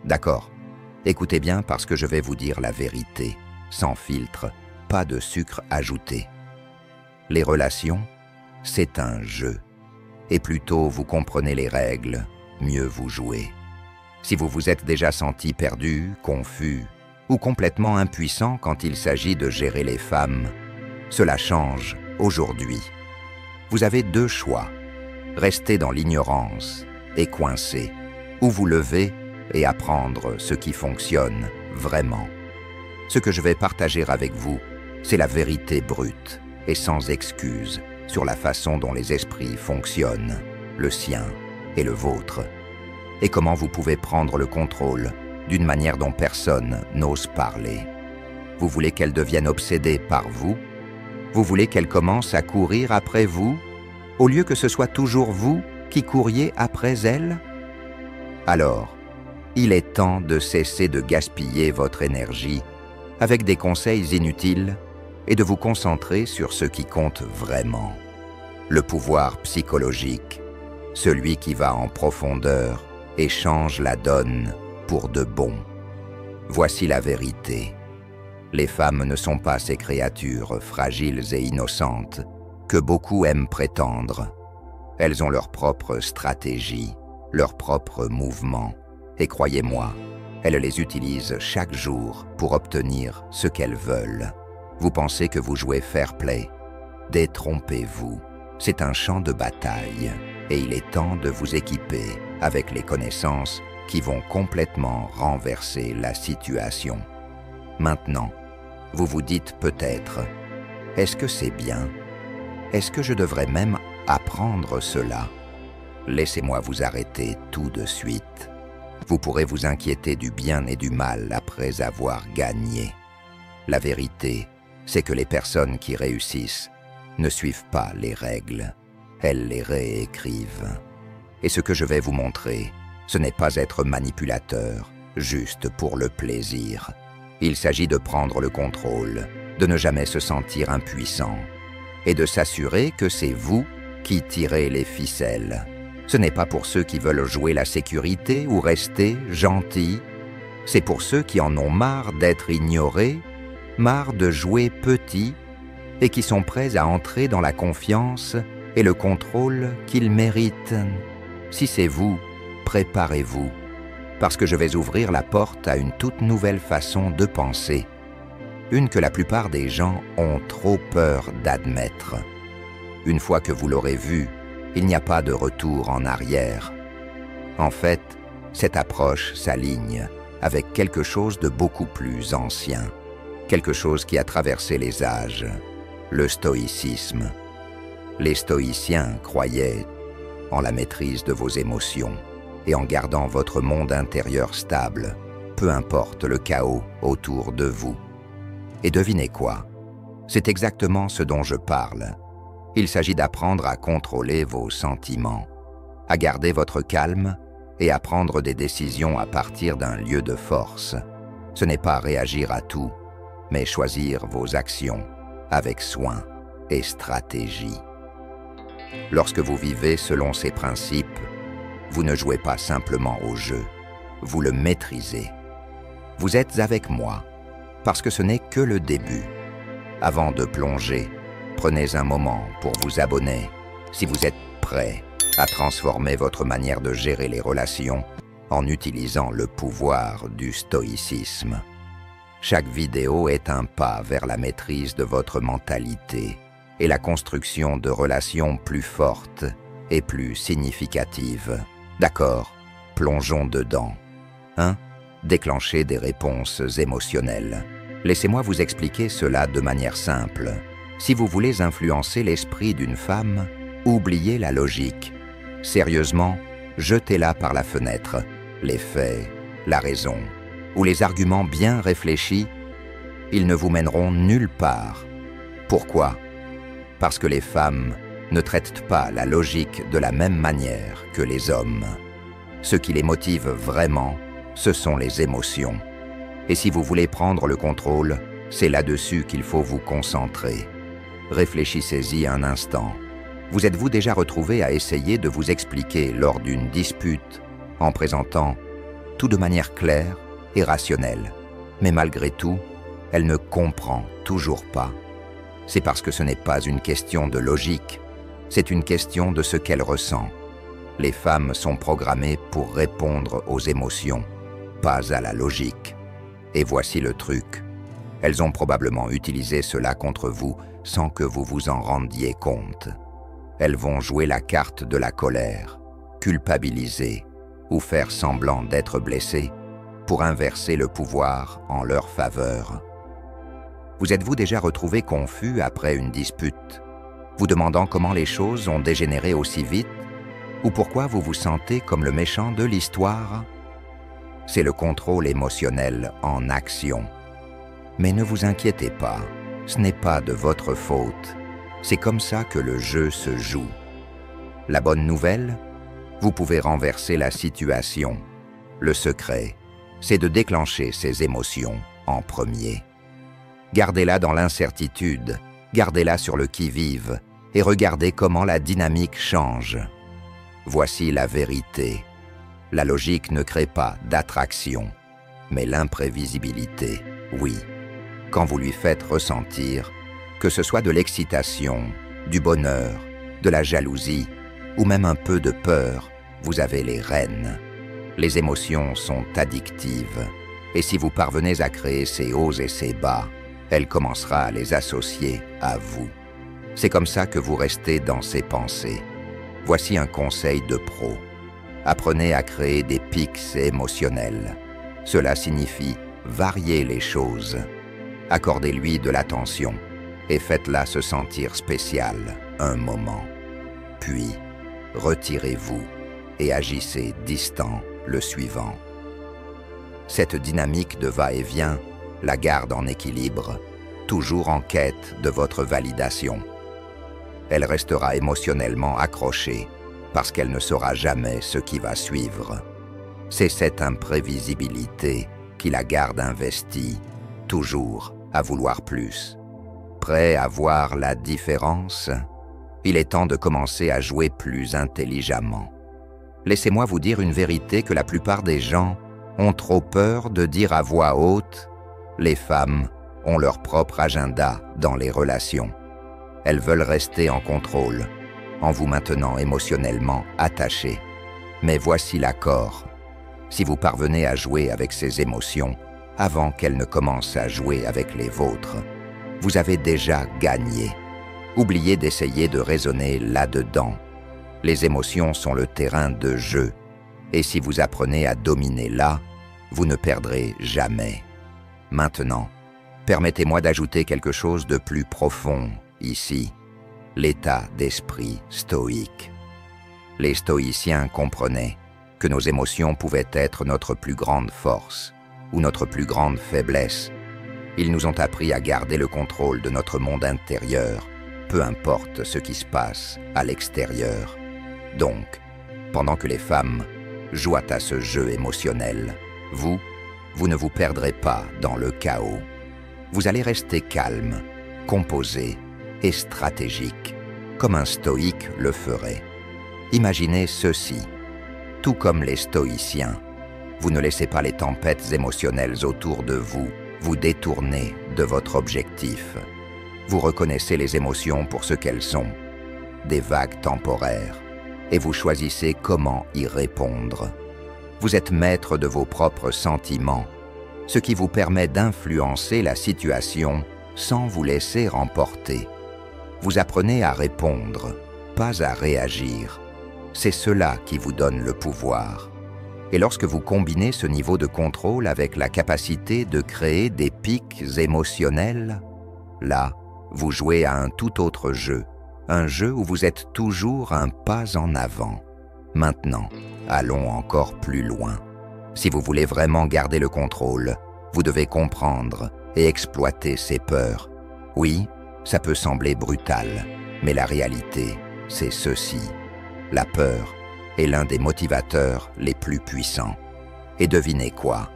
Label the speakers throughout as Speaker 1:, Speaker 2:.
Speaker 1: D'accord. Écoutez bien parce que je vais vous dire la vérité, sans filtre, pas de sucre ajouté. Les relations, c'est un jeu. Et plus tôt vous comprenez les règles, mieux vous jouez. Si vous vous êtes déjà senti perdu, confus ou complètement impuissant quand il s'agit de gérer les femmes, cela change aujourd'hui. Vous avez deux choix, rester dans l'ignorance et coincer, ou vous lever et apprendre ce qui fonctionne vraiment. Ce que je vais partager avec vous, c'est la vérité brute et sans excuse sur la façon dont les esprits fonctionnent, le sien et le vôtre, et comment vous pouvez prendre le contrôle d'une manière dont personne n'ose parler. Vous voulez qu'elle devienne obsédée par vous? Vous voulez qu'elle commence à courir après vous, au lieu que ce soit toujours vous qui couriez après elle? Alors, il est temps de cesser de gaspiller votre énergie avec des conseils inutiles et de vous concentrer sur ce qui compte vraiment. Le pouvoir psychologique, celui qui va en profondeur et change la donne pour de bon. Voici la vérité. Les femmes ne sont pas ces créatures fragiles et innocentes que beaucoup aiment prétendre. Elles ont leur propre stratégie, leur propre mouvement, et croyez-moi, elles les utilisent chaque jour pour obtenir ce qu'elles veulent. Vous pensez que vous jouez fair play? Détrompez-vous. C'est un champ de bataille et il est temps de vous équiper avec les connaissances qui vont complètement renverser la situation. Maintenant, vous vous dites peut-être, est-ce que c'est bien? Est-ce que je devrais même apprendre cela? Laissez-moi vous arrêter tout de suite. Vous pourrez vous inquiéter du bien et du mal après avoir gagné. La vérité, c'est que les personnes qui réussissent ne suivent pas les règles, elles les réécrivent. Et ce que je vais vous montrer, ce n'est pas être manipulateur, juste pour le plaisir. Il s'agit de prendre le contrôle, de ne jamais se sentir impuissant, et de s'assurer que c'est vous qui tirez les ficelles. Ce n'est pas pour ceux qui veulent jouer la sécurité ou rester gentils, c'est pour ceux qui en ont marre d'être ignorés, marre de jouer petit, et qui sont prêts à entrer dans la confiance et le contrôle qu'ils méritent. Si c'est vous, préparez-vous, parce que je vais ouvrir la porte à une toute nouvelle façon de penser, une que la plupart des gens ont trop peur d'admettre. Une fois que vous l'aurez vue, il n'y a pas de retour en arrière. En fait, cette approche s'aligne avec quelque chose de beaucoup plus ancien, quelque chose qui a traversé les âges, le stoïcisme. Les stoïciens croyaient en la maîtrise de vos émotions et en gardant votre monde intérieur stable, peu importe le chaos autour de vous. Et devinez quoi? C'est exactement ce dont je parle. Il s'agit d'apprendre à contrôler vos sentiments, à garder votre calme et à prendre des décisions à partir d'un lieu de force. Ce n'est pas réagir à tout, mais choisir vos actions avec soin et stratégie. Lorsque vous vivez selon ces principes, vous ne jouez pas simplement au jeu, vous le maîtrisez. Vous êtes avec moi, parce que ce n'est que le début. Avant de plonger, prenez un moment pour vous abonner si vous êtes prêt à transformer votre manière de gérer les relations en utilisant le pouvoir du stoïcisme. Chaque vidéo est un pas vers la maîtrise de votre mentalité et la construction de relations plus fortes et plus significatives. D'accord, plongeons dedans. 1. Déclencher des réponses émotionnelles. Laissez-moi vous expliquer cela de manière simple. Si vous voulez influencer l'esprit d'une femme, oubliez la logique. Sérieusement, jetez-la par la fenêtre. Les faits, la raison ou les arguments bien réfléchis, ils ne vous mèneront nulle part. Pourquoi? Parce que les femmes ne traitent pas la logique de la même manière que les hommes. Ce qui les motive vraiment, ce sont les émotions. Et si vous voulez prendre le contrôle, c'est là-dessus qu'il faut vous concentrer. Réfléchissez-y un instant. Vous êtes-vous déjà retrouvé à essayer de vous expliquer lors d'une dispute en présentant tout de manière claire et rationnelle. Mais malgré tout, elle ne comprend toujours pas. C'est parce que ce n'est pas une question de logique, c'est une question de ce qu'elle ressent. Les femmes sont programmées pour répondre aux émotions, pas à la logique. Et voici le truc. Elles ont probablement utilisé cela contre vous sans que vous vous en rendiez compte. Elles vont jouer la carte de la colère, culpabiliser ou faire semblant d'être blessées pour inverser le pouvoir en leur faveur. Vous êtes-vous déjà retrouvé confus après une dispute, vous demandant comment les choses ont dégénéré aussi vite ou pourquoi vous vous sentez comme le méchant de l'histoire? C'est le contrôle émotionnel en action. Mais ne vous inquiétez pas, ce n'est pas de votre faute. C'est comme ça que le jeu se joue. La bonne nouvelle, vous pouvez renverser la situation. Le secret, c'est de déclencher ces émotions en premier. Gardez-la dans l'incertitude, gardez-la sur le qui-vive et regardez comment la dynamique change. Voici la vérité. La logique ne crée pas d'attraction, mais l'imprévisibilité, oui. Quand vous lui faites ressentir, que ce soit de l'excitation, du bonheur, de la jalousie ou même un peu de peur, vous avez les rênes. Les émotions sont addictives, et si vous parvenez à créer ces hauts et ces bas, elle commencera à les associer à vous. C'est comme ça que vous restez dans ses pensées. Voici un conseil de pro. Apprenez à créer des pics émotionnels. Cela signifie varier les choses. Accordez-lui de l'attention et faites-la se sentir spéciale un moment. Puis, retirez-vous et agissez distant le suivant. Cette dynamique de va-et-vient la garde en équilibre, toujours en quête de votre validation. Elle restera émotionnellement accrochée parce qu'elle ne saura jamais ce qui va suivre. C'est cette imprévisibilité qui la garde investie, toujours à vouloir plus. Prêt à voir la différence? Il est temps de commencer à jouer plus intelligemment. Laissez-moi vous dire une vérité que la plupart des gens ont trop peur de dire à voix haute. Les femmes ont leur propre agenda dans les relations. Elles veulent rester en contrôle, en vous maintenant émotionnellement attaché. Mais voici l'accord. Si vous parvenez à jouer avec ces émotions avant qu'elles ne commencent à jouer avec les vôtres, vous avez déjà gagné. Oubliez d'essayer de raisonner là-dedans. Les émotions sont le terrain de jeu, et si vous apprenez à dominer là, vous ne perdrez jamais. Maintenant, permettez-moi d'ajouter quelque chose de plus profond ici, l'état d'esprit stoïque. Les stoïciens comprenaient que nos émotions pouvaient être notre plus grande force ou notre plus grande faiblesse. Ils nous ont appris à garder le contrôle de notre monde intérieur, peu importe ce qui se passe à l'extérieur. Donc, pendant que les femmes jouent à ce jeu émotionnel, vous ne vous perdrez pas dans le chaos. Vous allez rester calme, composé et stratégique, comme un stoïque le ferait. Imaginez ceci. Tout comme les stoïciens, vous ne laissez pas les tempêtes émotionnelles autour de vous vous détourner de votre objectif. Vous reconnaissez les émotions pour ce qu'elles sont, des vagues temporaires, et vous choisissez comment y répondre. Vous êtes maître de vos propres sentiments, ce qui vous permet d'influencer la situation sans vous laisser emporter. Vous apprenez à répondre, pas à réagir. C'est cela qui vous donne le pouvoir. Et lorsque vous combinez ce niveau de contrôle avec la capacité de créer des pics émotionnels, là, vous jouez à un tout autre jeu, un jeu où vous êtes toujours un pas en avant. Maintenant, allons encore plus loin. Si vous voulez vraiment garder le contrôle, vous devez comprendre et exploiter ces peurs. Oui, ça peut sembler brutal, mais la réalité, c'est ceci. La peur est l'un des motivateurs les plus puissants. Et devinez quoi?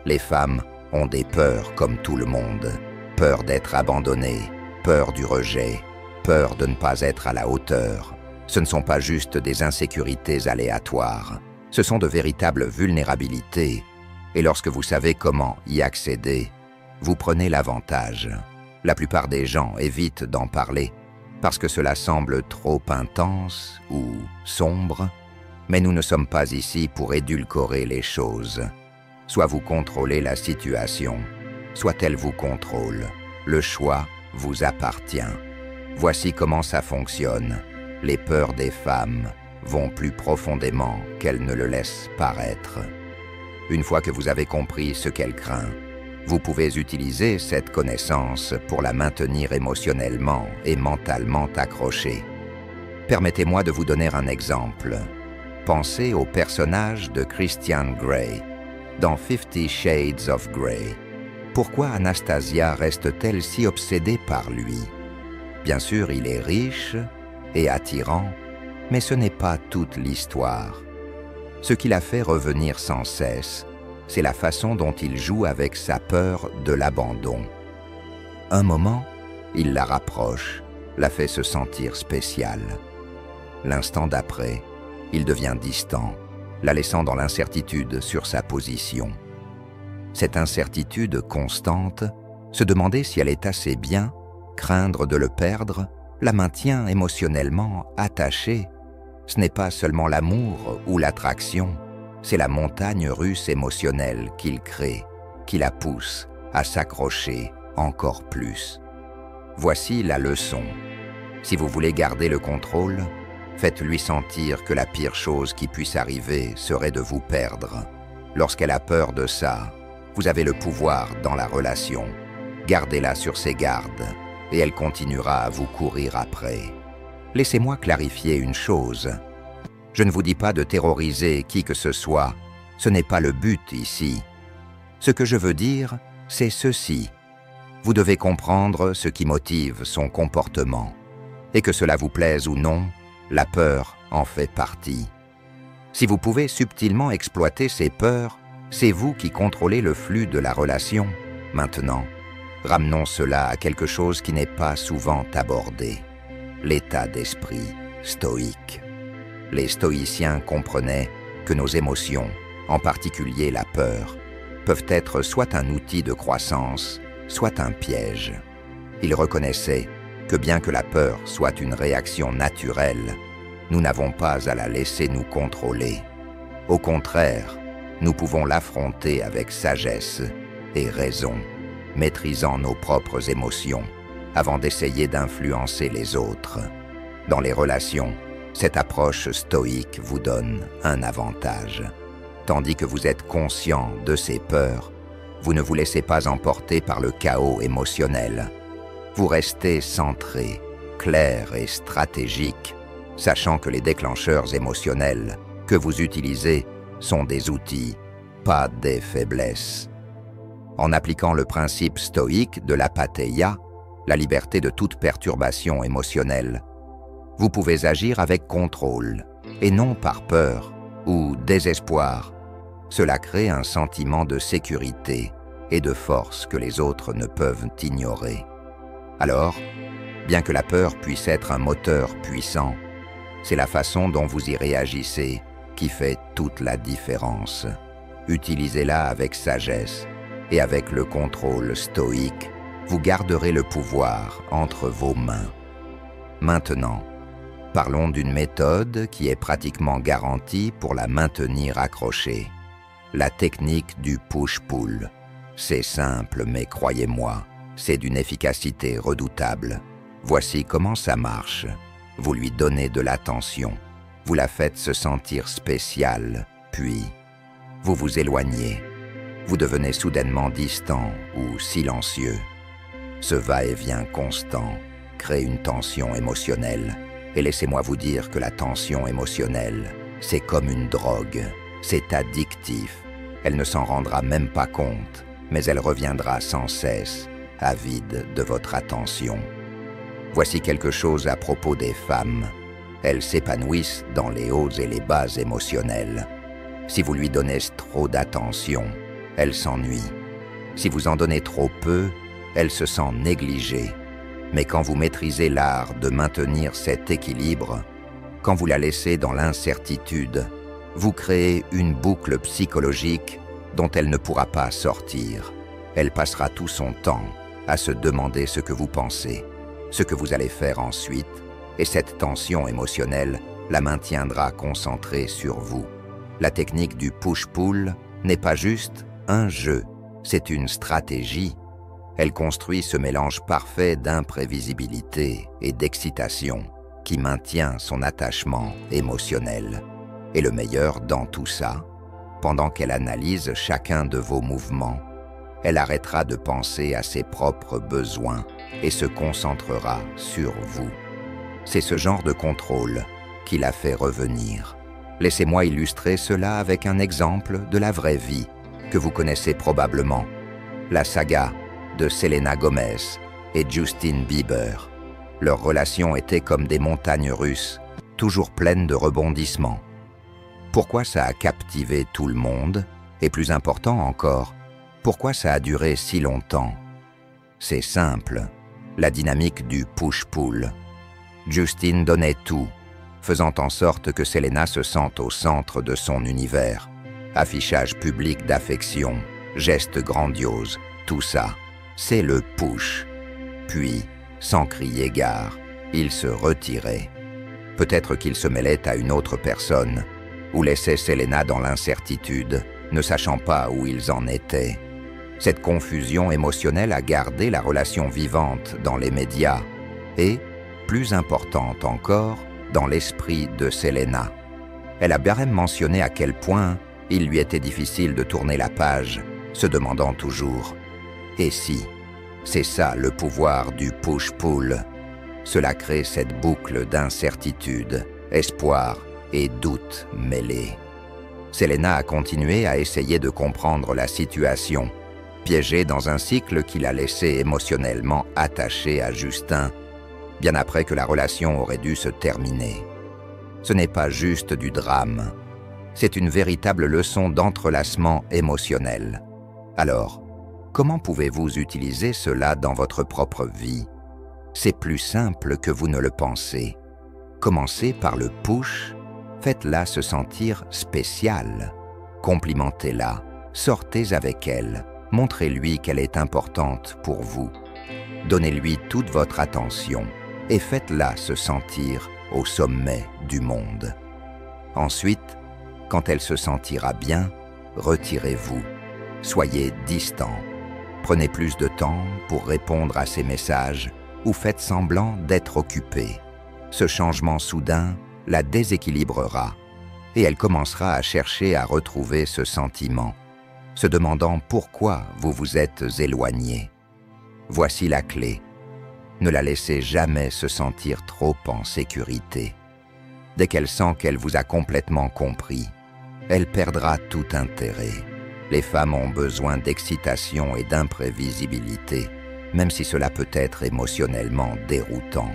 Speaker 1: Les femmes ont des peurs comme tout le monde. Peur d'être abandonnées, peur du rejet, peur de ne pas être à la hauteur. Ce ne sont pas juste des insécurités aléatoires. Ce sont de véritables vulnérabilités Et lorsque vous savez comment y accéder, vous prenez l'avantage. La plupart des gens évitent d'en parler parce que cela semble trop intense ou sombre, mais nous ne sommes pas ici pour édulcorer les choses. Soit vous contrôlez la situation, soit elle vous contrôle. Le choix vous appartient. Voici comment ça fonctionne. Les peurs des femmes vont plus profondément qu'elles ne le laissent paraître. Une fois que vous avez compris ce qu'elle craint, vous pouvez utiliser cette connaissance pour la maintenir émotionnellement et mentalement accrochée. Permettez-moi de vous donner un exemple. Pensez au personnage de Christian Grey dans 50 Shades of Grey. Pourquoi Anastasia reste-t-elle si obsédée par lui? Bien sûr, il est riche et attirant, mais ce n'est pas toute l'histoire. Ce qui la fait revenir sans cesse, c'est la façon dont il joue avec sa peur de l'abandon. Un moment, il la rapproche, la fait se sentir spéciale. L'instant d'après, il devient distant, la laissant dans l'incertitude sur sa position. Cette incertitude constante, se demander si elle est assez bien, craindre de le perdre, la maintient émotionnellement attachée. Ce n'est pas seulement l'amour ou l'attraction, c'est la montagne russe émotionnelle qu'il crée, qui la pousse à s'accrocher encore plus. Voici la leçon. Si vous voulez garder le contrôle, faites-lui sentir que la pire chose qui puisse arriver serait de vous perdre. Lorsqu'elle a peur de ça, vous avez le pouvoir dans la relation. Gardez-la sur ses gardes et elle continuera à vous courir après. Laissez-moi clarifier une chose. Je ne vous dis pas de terroriser qui que ce soit, ce n'est pas le but ici. Ce que je veux dire, c'est ceci. Vous devez comprendre ce qui motive son comportement. Et que cela vous plaise ou non, la peur en fait partie. Si vous pouvez subtilement exploiter ces peurs, c'est vous qui contrôlez le flux de la relation. Maintenant, ramenons cela à quelque chose qui n'est pas souvent abordé. L'état d'esprit stoïque. Les stoïciens comprenaient que nos émotions, en particulier la peur, peuvent être soit un outil de croissance, soit un piège. Ils reconnaissaient que bien que la peur soit une réaction naturelle, nous n'avons pas à la laisser nous contrôler. Au contraire, nous pouvons l'affronter avec sagesse et raison, maîtrisant nos propres émotions, avant d'essayer d'influencer les autres. Dans les relations, cette approche stoïque vous donne un avantage. Tandis que vous êtes conscient de ces peurs, vous ne vous laissez pas emporter par le chaos émotionnel. Vous restez centré, clair et stratégique, sachant que les déclencheurs émotionnels que vous utilisez sont des outils, pas des faiblesses. En appliquant le principe stoïque de l'apatheia, la liberté de toute perturbation émotionnelle, vous pouvez agir avec contrôle, et non par peur ou désespoir. Cela crée un sentiment de sécurité et de force que les autres ne peuvent ignorer. Alors, bien que la peur puisse être un moteur puissant, c'est la façon dont vous y réagissez qui fait toute la différence. Utilisez-la avec sagesse et avec le contrôle stoïque, vous garderez le pouvoir entre vos mains. Maintenant, parlons d'une méthode qui est pratiquement garantie pour la maintenir accrochée. La technique du push-pull. C'est simple, mais croyez-moi, c'est d'une efficacité redoutable. Voici comment ça marche. Vous lui donnez de l'attention, vous la faites se sentir spéciale, puis vous vous éloignez. Vous devenez soudainement distant ou silencieux. Ce va-et-vient constant crée une tension émotionnelle. Et laissez-moi vous dire que la tension émotionnelle, c'est comme une drogue. C'est addictif. Elle ne s'en rendra même pas compte, mais elle reviendra sans cesse, avide de votre attention. Voici quelque chose à propos des femmes. Elles s'épanouissent dans les hauts et les bas émotionnels. Si vous lui donnez trop d'attention, elle s'ennuie. Si vous en donnez trop peu, elle se sent négligée. Mais quand vous maîtrisez l'art de maintenir cet équilibre, quand vous la laissez dans l'incertitude, vous créez une boucle psychologique dont elle ne pourra pas sortir. Elle passera tout son temps à se demander ce que vous pensez, ce que vous allez faire ensuite, et cette tension émotionnelle la maintiendra concentrée sur vous. La technique du push-pull n'est pas juste un jeu, c'est une stratégie. Elle construit ce mélange parfait d'imprévisibilité et d'excitation qui maintient son attachement émotionnel. Et le meilleur dans tout ça, pendant qu'elle analyse chacun de vos mouvements, elle arrêtera de penser à ses propres besoins et se concentrera sur vous. C'est ce genre de contrôle qui la fait revenir. Laissez-moi illustrer cela avec un exemple de la vraie vie que vous connaissez probablement, la saga de Selena Gomez et Justin Bieber. Leur relation était comme des montagnes russes, toujours pleines de rebondissements. Pourquoi ça a captivé tout le monde? Et plus important encore, pourquoi ça a duré si longtemps? C'est simple, la dynamique du push-pull. Justin donnait tout, faisant en sorte que Selena se sente au centre de son univers. Affichage public d'affection, gestes grandioses, tout ça, c'est le push. Puis, sans crier gare, il se retirait. Peut-être qu'il se mêlait à une autre personne, ou laissait Selena dans l'incertitude, ne sachant pas où ils en étaient. Cette confusion émotionnelle a gardé la relation vivante dans les médias et, plus importante encore, dans l'esprit de Selena. Elle a bien mentionné à quel point il lui était difficile de tourner la page, se demandant toujours « Et si ?» C'est ça le pouvoir du push-pull. Cela crée cette boucle d'incertitude, espoir et doute mêlés. Selena a continué à essayer de comprendre la situation, piégée dans un cycle qui l'a laissé émotionnellement attachée à Justin, bien après que la relation aurait dû se terminer. Ce n'est pas juste du drame, c'est une véritable leçon d'entrelacement émotionnel. Alors, comment pouvez-vous utiliser cela dans votre propre vie? C'est plus simple que vous ne le pensez. Commencez par le push, faites-la se sentir spéciale. Complimentez-la, sortez avec elle, montrez-lui qu'elle est importante pour vous. Donnez-lui toute votre attention et faites-la se sentir au sommet du monde. Ensuite, quand elle se sentira bien, retirez-vous. Soyez distant. Prenez plus de temps pour répondre à ses messages ou faites semblant d'être occupé. Ce changement soudain la déséquilibrera et elle commencera à chercher à retrouver ce sentiment, se demandant pourquoi vous vous êtes éloigné. Voici la clé. Ne la laissez jamais se sentir trop en sécurité. Dès qu'elle sent qu'elle vous a complètement compris, elle perdra tout intérêt. Les femmes ont besoin d'excitation et d'imprévisibilité, même si cela peut être émotionnellement déroutant.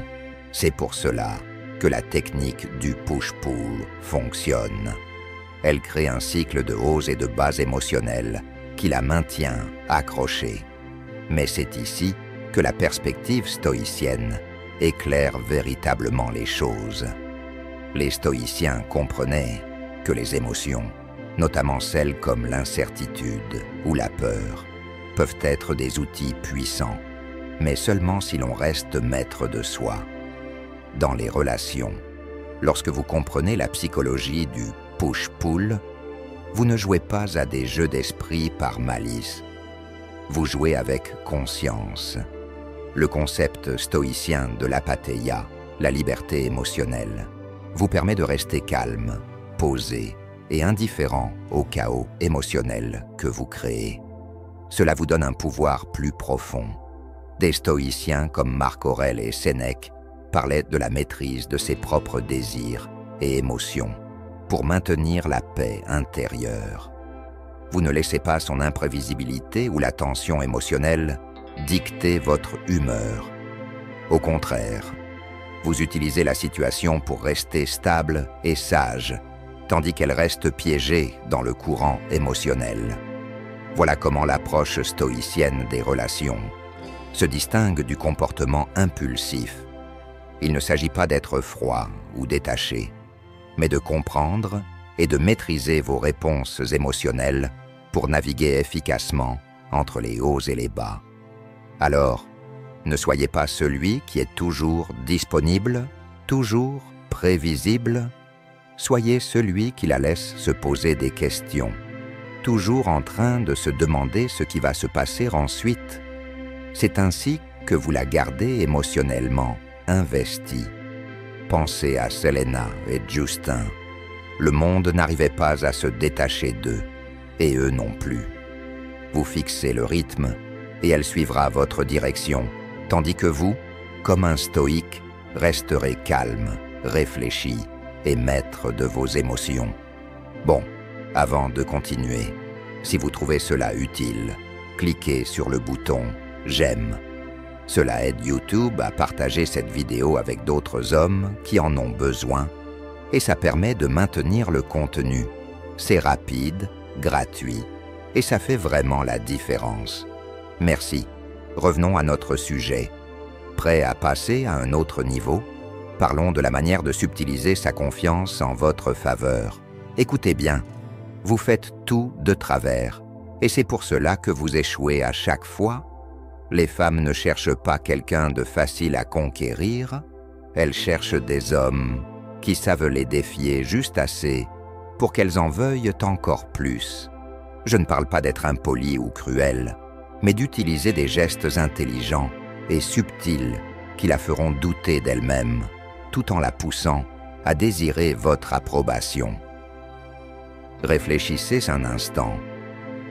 Speaker 1: C'est pour cela que la technique du push-pull fonctionne. Elle crée un cycle de hauts et de bas émotionnels qui la maintient accrochée. Mais c'est ici que la perspective stoïcienne éclaire véritablement les choses. Les stoïciens comprenaient que les émotions, notamment celles comme l'incertitude ou la peur, peuvent être des outils puissants, mais seulement si l'on reste maître de soi. Dans les relations, lorsque vous comprenez la psychologie du push-pull, vous ne jouez pas à des jeux d'esprit par malice. Vous jouez avec conscience. Le concept stoïcien de l'apatheia, la liberté émotionnelle, vous permet de rester calme, posé et indifférent au chaos émotionnel que vous créez. Cela vous donne un pouvoir plus profond. Des stoïciens comme Marc Aurèle et Sénèque parlaient de la maîtrise de ses propres désirs et émotions pour maintenir la paix intérieure. Vous ne laissez pas son imprévisibilité ou la tension émotionnelle dicter votre humeur. Au contraire, vous utilisez la situation pour rester stable et sage, tandis qu'elle reste piégée dans le courant émotionnel. Voilà comment l'approche stoïcienne des relations se distingue du comportement impulsif. Il ne s'agit pas d'être froid ou détaché, mais de comprendre et de maîtriser vos réponses émotionnelles pour naviguer efficacement entre les hauts et les bas. Alors, ne soyez pas celui qui est toujours disponible, toujours prévisible. Soyez celui qui la laisse se poser des questions, toujours en train de se demander ce qui va se passer ensuite. C'est ainsi que vous la gardez émotionnellement investie. Pensez à Selena et Justin. Le monde n'arrivait pas à se détacher d'eux, et eux non plus. Vous fixez le rythme, et elle suivra votre direction, tandis que vous, comme un stoïque, resterez calme, réfléchi et maître de vos émotions. Bon, avant de continuer, si vous trouvez cela utile, cliquez sur le bouton « J'aime ». Cela aide YouTube à partager cette vidéo avec d'autres hommes qui en ont besoin et ça permet de maintenir le contenu. C'est rapide, gratuit et ça fait vraiment la différence. Merci. Revenons à notre sujet. Prêt à passer à un autre niveau? Parlons de la manière de subtiliser sa confiance en votre faveur. Écoutez bien, vous faites tout de travers et c'est pour cela que vous échouez à chaque fois. Les femmes ne cherchent pas quelqu'un de facile à conquérir, elles cherchent des hommes qui savent les défier juste assez pour qu'elles en veuillent encore plus. Je ne parle pas d'être impoli ou cruel, mais d'utiliser des gestes intelligents et subtils qui la feront douter d'elle-même, tout en la poussant à désirer votre approbation. Réfléchissez un instant.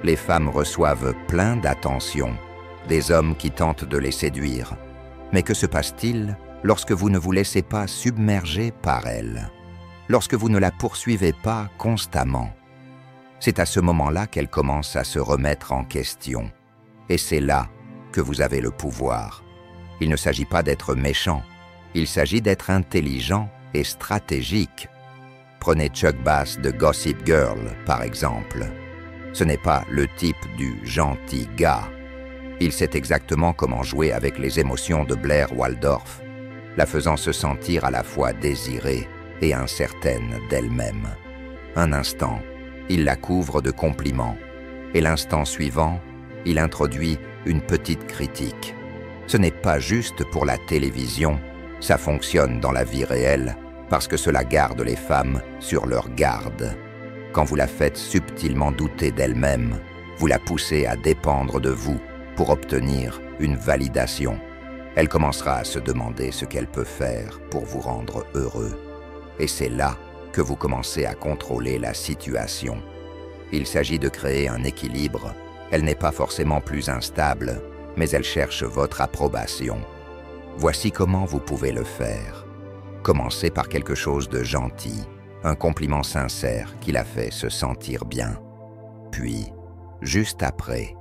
Speaker 1: Les femmes reçoivent plein d'attention, des hommes qui tentent de les séduire. Mais que se passe-t-il lorsque vous ne vous laissez pas submerger par elles? Lorsque vous ne la poursuivez pas constamment? C'est à ce moment-là qu'elle commence à se remettre en question. Et c'est là que vous avez le pouvoir. Il ne s'agit pas d'être méchant, il s'agit d'être intelligent et stratégique. Prenez Chuck Bass de Gossip Girl, par exemple. Ce n'est pas le type du gentil gars. Il sait exactement comment jouer avec les émotions de Blair Waldorf, la faisant se sentir à la fois désirée et incertaine d'elle-même. Un instant, il la couvre de compliments, et l'instant suivant, il introduit une petite critique. Ce n'est pas juste pour la télévision, ça fonctionne dans la vie réelle, parce que cela garde les femmes sur leur garde. Quand vous la faites subtilement douter d'elle-même, vous la poussez à dépendre de vous pour obtenir une validation. Elle commencera à se demander ce qu'elle peut faire pour vous rendre heureux. Et c'est là que vous commencez à contrôler la situation. Il s'agit de créer un équilibre. Elle n'est pas forcément plus instable, mais elle cherche votre approbation. Voici comment vous pouvez le faire. Commencez par quelque chose de gentil, un compliment sincère qui la fait se sentir bien. Puis, juste après,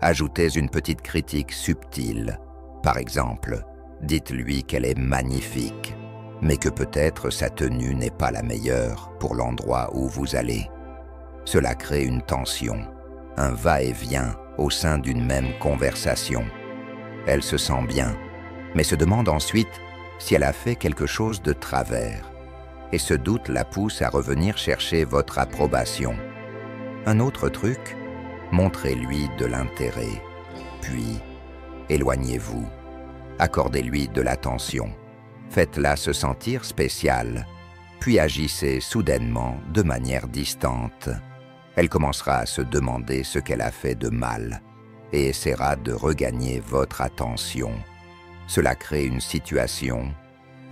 Speaker 1: ajoutez une petite critique subtile. Par exemple, dites-lui qu'elle est magnifique, mais que peut-être sa tenue n'est pas la meilleure pour l'endroit où vous allez. Cela crée une tension, un va-et-vient au sein d'une même conversation. Elle se sent bien, mais se demande ensuite si elle a fait quelque chose de travers, et ce doute la pousse à revenir chercher votre approbation. Un autre truc, montrez-lui de l'intérêt, puis éloignez-vous, accordez-lui de l'attention, faites-la se sentir spéciale, puis agissez soudainement de manière distante. Elle commencera à se demander ce qu'elle a fait de mal et essaiera de regagner votre attention. Cela crée une situation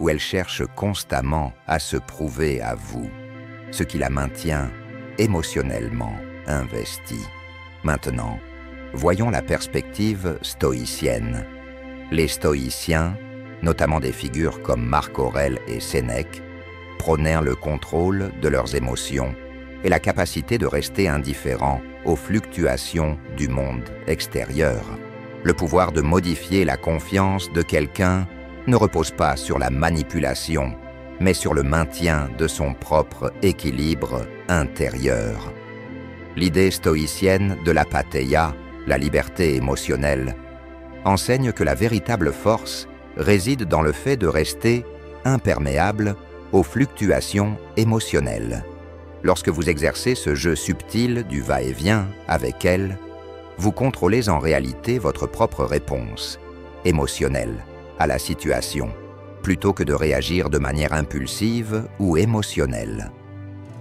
Speaker 1: où elle cherche constamment à se prouver à vous, ce qui la maintient émotionnellement investie. Maintenant, voyons la perspective stoïcienne. Les stoïciens, notamment des figures comme Marc Aurèle et Sénèque, prônèrent le contrôle de leurs émotions et la capacité de rester indifférent aux fluctuations du monde extérieur. Le pouvoir de modifier la confiance de quelqu'un ne repose pas sur la manipulation, mais sur le maintien de son propre équilibre intérieur. L'idée stoïcienne de l'apatheia, la liberté émotionnelle, enseigne que la véritable force réside dans le fait de rester imperméable aux fluctuations émotionnelles. Lorsque vous exercez ce jeu subtil du va-et-vient avec elle, vous contrôlez en réalité votre propre réponse, émotionnelle, à la situation, plutôt que de réagir de manière impulsive ou émotionnelle.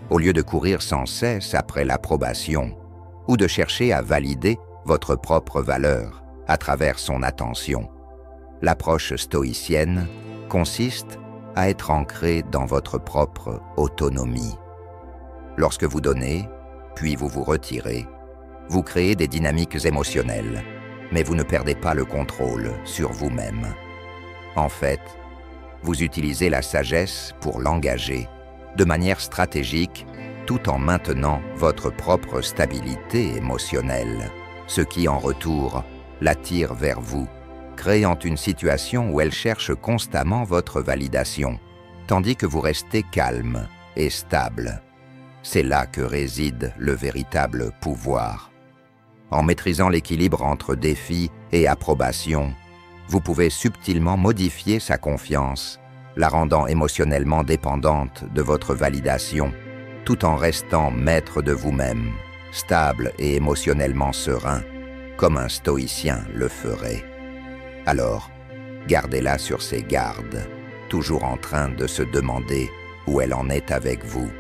Speaker 1: Au lieu de courir sans cesse après l'approbation, ou de chercher à valider votre propre valeur à travers son attention, l'approche stoïcienne consiste à être ancré dans votre propre autonomie. Lorsque vous donnez, puis vous vous retirez, vous créez des dynamiques émotionnelles, mais vous ne perdez pas le contrôle sur vous-même. En fait, vous utilisez la sagesse pour l'engager de manière stratégique tout en maintenant votre propre stabilité émotionnelle, ce qui en retour l'attire vers vous, créant une situation où elle cherche constamment votre validation, tandis que vous restez calme et stable. C'est là que réside le véritable pouvoir. En maîtrisant l'équilibre entre défi et approbation, vous pouvez subtilement modifier sa confiance, la rendant émotionnellement dépendante de votre validation, tout en restant maître de vous-même, stable et émotionnellement serein, comme un stoïcien le ferait. Alors, gardez-la sur ses gardes, toujours en train de se demander où elle en est avec vous,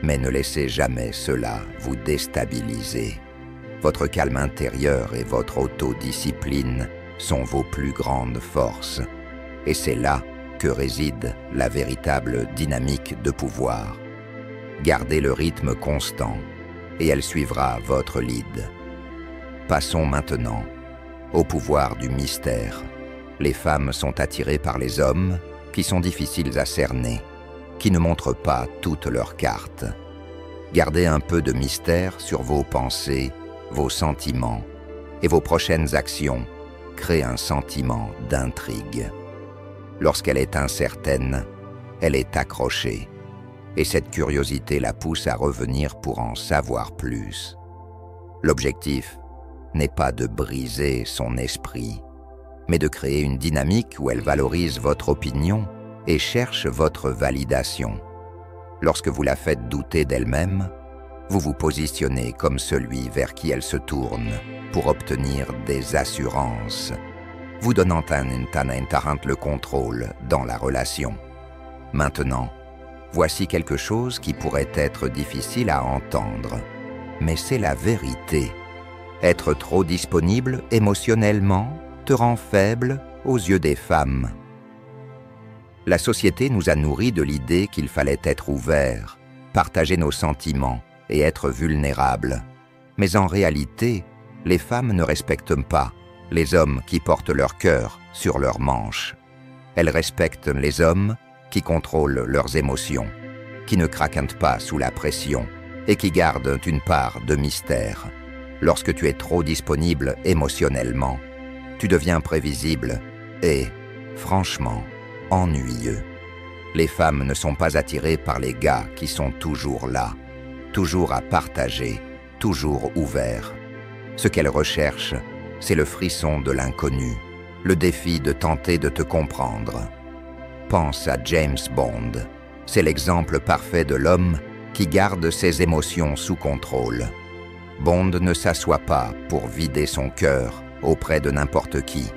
Speaker 1: mais ne laissez jamais cela vous déstabiliser. Votre calme intérieur et votre autodiscipline sont vos plus grandes forces, et c'est là que réside la véritable dynamique de pouvoir. Gardez le rythme constant, et elle suivra votre lead. Passons maintenant au pouvoir du mystère. Les femmes sont attirées par les hommes qui sont difficiles à cerner, qui ne montrent pas toutes leurs cartes. Gardez un peu de mystère sur vos pensées, vos sentiments, et vos prochaines actions créent un sentiment d'intrigue. Lorsqu'elle est incertaine, elle est accrochée, et cette curiosité la pousse à revenir pour en savoir plus. L'objectif n'est pas de briser son esprit, mais de créer une dynamique où elle valorise votre opinion et cherche votre validation. Lorsque vous la faites douter d'elle-même, vous vous positionnez comme celui vers qui elle se tourne pour obtenir des assurances, vous donnant le contrôle dans la relation. Maintenant, voici quelque chose qui pourrait être difficile à entendre, mais c'est la vérité. Être trop disponible émotionnellement te rend faible aux yeux des femmes. La société nous a nourris de l'idée qu'il fallait être ouvert, partager nos sentiments et être vulnérable. Mais en réalité, les femmes ne respectent pas les hommes qui portent leur cœur sur leurs manches. Elles respectent les hommes qui contrôlent leurs émotions, qui ne craquent pas sous la pression et qui gardent une part de mystère. Lorsque tu es trop disponible émotionnellement, tu deviens prévisible et, franchement, ennuyeux. Les femmes ne sont pas attirées par les gars qui sont toujours là, toujours à partager, toujours ouverts. Ce qu'elles recherchent, c'est le frisson de l'inconnu, le défi de tenter de te comprendre. Pense à James Bond. C'est l'exemple parfait de l'homme qui garde ses émotions sous contrôle. Bond ne s'assoit pas pour vider son cœur auprès de n'importe qui.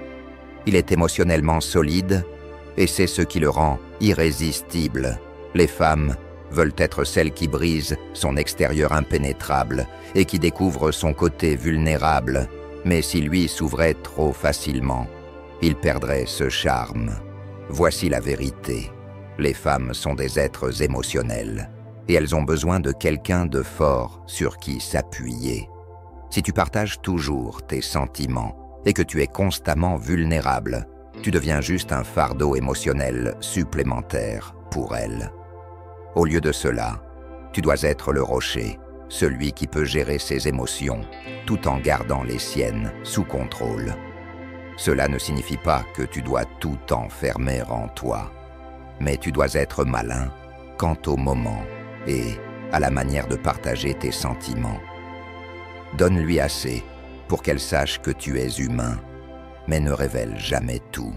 Speaker 1: Il est émotionnellement solide et c'est ce qui le rend irrésistible. Les femmes veulent être celles qui brisent son extérieur impénétrable et qui découvrent son côté vulnérable. Mais si lui s'ouvrait trop facilement, il perdrait ce charme. Voici la vérité. Les femmes sont des êtres émotionnels et elles ont besoin de quelqu'un de fort sur qui s'appuyer. Si tu partages toujours tes sentiments et que tu es constamment vulnérable, tu deviens juste un fardeau émotionnel supplémentaire pour elles. Au lieu de cela, tu dois être le rocher, celui qui peut gérer ses émotions tout en gardant les siennes sous contrôle. Cela ne signifie pas que tu dois tout enfermer en toi, mais tu dois être malin quant au moment et à la manière de partager tes sentiments. Donne-lui assez pour qu'elle sache que tu es humain, mais ne révèle jamais tout.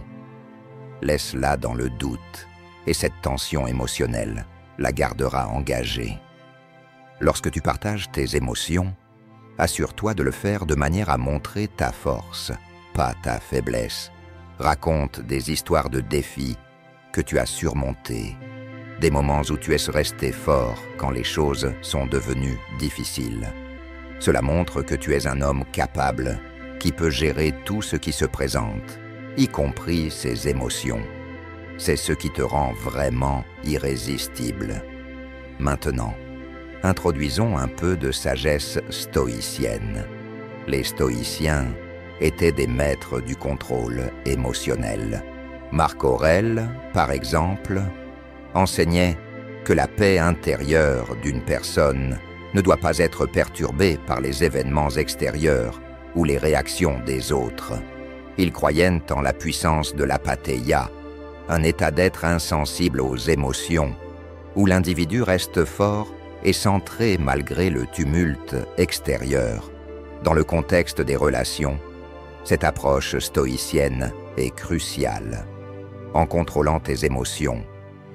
Speaker 1: Laisse-la dans le doute, et cette tension émotionnelle la gardera engagée. Lorsque tu partages tes émotions, assure-toi de le faire de manière à montrer ta force, pas ta faiblesse. Raconte des histoires de défis que tu as surmontés, des moments où tu es resté fort quand les choses sont devenues difficiles. Cela montre que tu es un homme capable qui peut gérer tout ce qui se présente, y compris ses émotions. C'est ce qui te rend vraiment irrésistible. Maintenant, introduisons un peu de sagesse stoïcienne. Les stoïciens étaient des maîtres du contrôle émotionnel. Marc Aurèle, par exemple, enseignait que la paix intérieure d'une personne ne doit pas être perturbée par les événements extérieurs ou les réactions des autres. Ils croyaient en la puissance de l'apathéia, un état d'être insensible aux émotions, où l'individu reste fort et centré malgré le tumulte extérieur. Dans le contexte des relations, cette approche stoïcienne est cruciale. En contrôlant tes émotions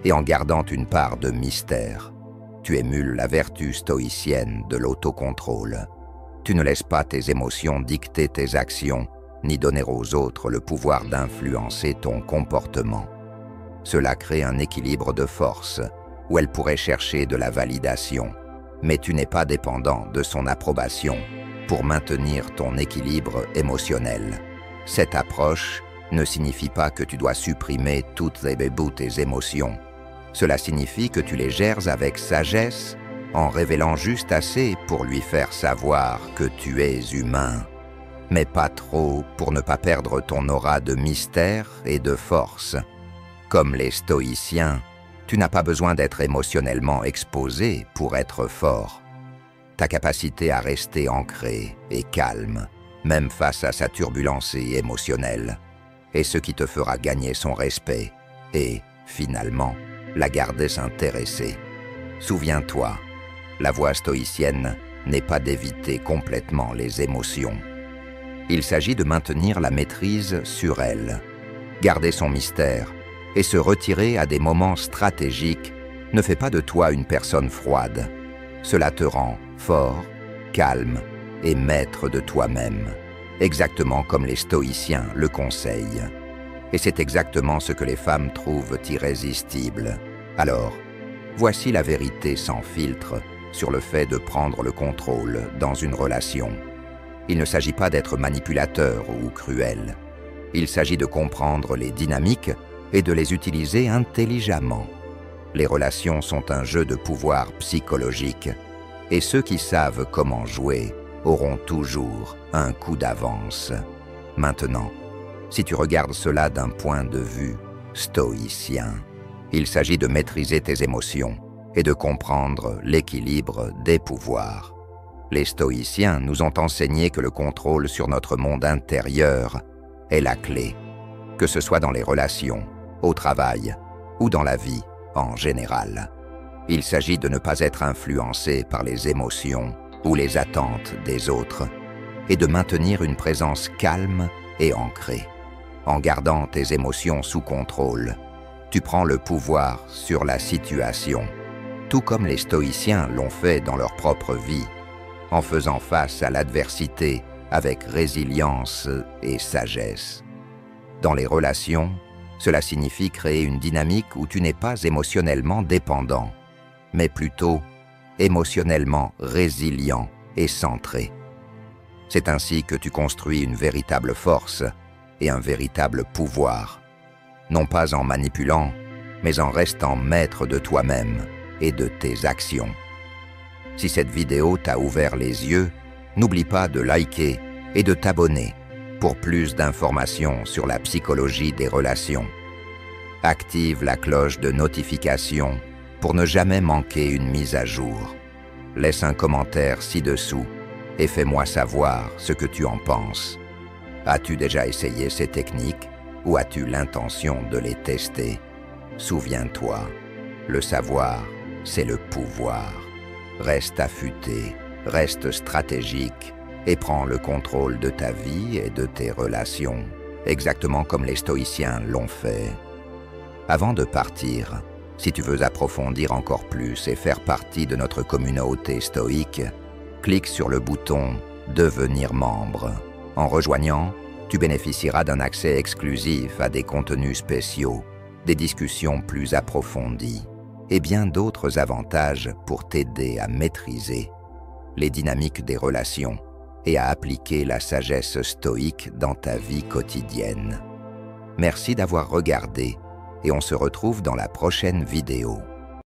Speaker 1: et en gardant une part de mystère, tu émules la vertu stoïcienne de l'autocontrôle. Tu ne laisses pas tes émotions dicter tes actions, ni donner aux autres le pouvoir d'influencer ton comportement. Cela crée un équilibre de force, où elle pourrait chercher de la validation, mais tu n'es pas dépendant de son approbation pour maintenir ton équilibre émotionnel. Cette approche ne signifie pas que tu dois supprimer toutes tes émotions. Cela signifie que tu les gères avec sagesse, en révélant juste assez pour lui faire savoir que tu es humain, mais pas trop pour ne pas perdre ton aura de mystère et de force. Comme les stoïciens, tu n'as pas besoin d'être émotionnellement exposé pour être fort. Ta capacité à rester ancré et calme, même face à sa turbulence émotionnelle, est ce qui te fera gagner son respect et, finalement, la garder s'intéresser. Souviens-toi, la voie stoïcienne n'est pas d'éviter complètement les émotions. Il s'agit de maintenir la maîtrise sur elles, garder son mystère et se retirer à des moments stratégiques ne fait pas de toi une personne froide. Cela te rend fort, calme et maître de toi-même, exactement comme les stoïciens le conseillent. Et c'est exactement ce que les femmes trouvent irrésistible. Alors, voici la vérité sans filtre sur le fait de prendre le contrôle dans une relation. Il ne s'agit pas d'être manipulateur ou cruel. Il s'agit de comprendre les dynamiques et de les utiliser intelligemment. Les relations sont un jeu de pouvoir psychologique, et ceux qui savent comment jouer auront toujours un coup d'avance. Maintenant, si tu regardes cela d'un point de vue stoïcien, il s'agit de maîtriser tes émotions et de comprendre l'équilibre des pouvoirs. Les stoïciens nous ont enseigné que le contrôle sur notre monde intérieur est la clé, que ce soit dans les relations, au travail ou dans la vie en général. Il s'agit de ne pas être influencé par les émotions ou les attentes des autres et de maintenir une présence calme et ancrée. En gardant tes émotions sous contrôle, tu prends le pouvoir sur la situation, tout comme les stoïciens l'ont fait dans leur propre vie, en faisant face à l'adversité avec résilience et sagesse. Dans les relations, cela signifie créer une dynamique où tu n'es pas émotionnellement dépendant, mais plutôt émotionnellement résilient et centré. C'est ainsi que tu construis une véritable force et un véritable pouvoir, non pas en manipulant, mais en restant maître de toi-même et de tes actions. Si cette vidéo t'a ouvert les yeux, n'oublie pas de liker et de t'abonner pour plus d'informations sur la psychologie des relations. Active la cloche de notification pour ne jamais manquer une mise à jour. Laisse un commentaire ci-dessous et fais-moi savoir ce que tu en penses. As-tu déjà essayé ces techniques ou as-tu l'intention de les tester? Souviens-toi, le savoir, c'est le pouvoir. Reste affûté, reste stratégique et prends le contrôle de ta vie et de tes relations, exactement comme les stoïciens l'ont fait. Avant de partir, Si tu veux approfondir encore plus et faire partie de notre communauté stoïque, clique sur le bouton « Devenir membre ». En rejoignant, tu bénéficieras d'un accès exclusif à des contenus spéciaux, des discussions plus approfondies et bien d'autres avantages pour t'aider à maîtriser les dynamiques des relations et à appliquer la sagesse stoïque dans ta vie quotidienne. Merci d'avoir regardé et on se retrouve dans la prochaine vidéo.